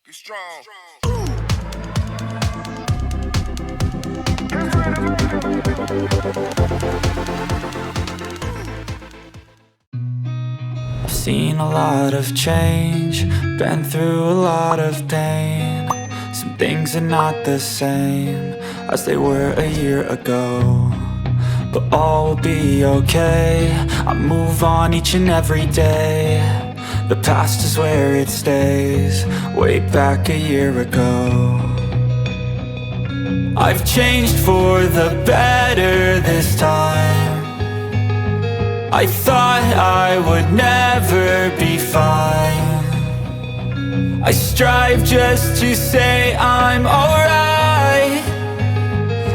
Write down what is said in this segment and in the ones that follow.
Be strong. I've seen a lot of change, been through a lot of pain. Some things are not the same as they were a year ago, but all will be okay. I move on each and every day. The past is where it stays, way back a year ago. I've changed for the better this time. I thought I would never be fine. I strive just to say I'm alright,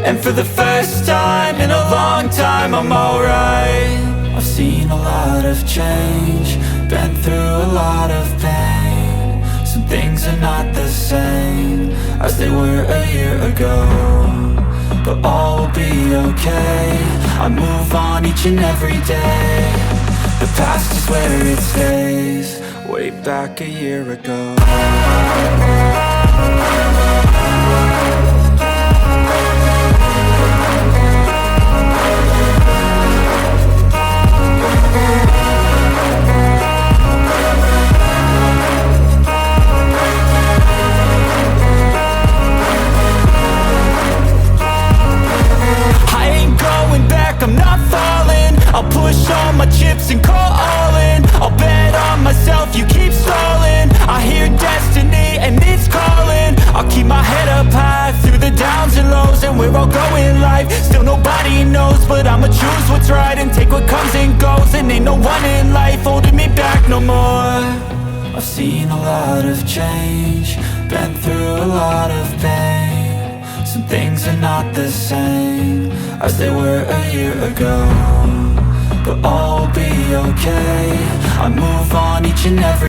and for the first time in a long time I'm alright. I've seen a lot of change, been through a lot of pain. Some things are not the same as they were a year ago, but all will be okay. I move on each and every day. The past is where it stays, way back a year ago. I'm not falling, I'll push all my chips and call all in. I'll bet on myself, you keep stalling. I hear destiny and it's calling. I'll keep my head up high through the downs and lows, and where I'll go in life, still nobody knows. But I'ma choose what's right and take what comes and goes. And ain't no one in life holding me back no more. I've seen a lot of change, been through a lot of pain. Some things are not the same as they were a year ago, but all will be okay. I move on each and every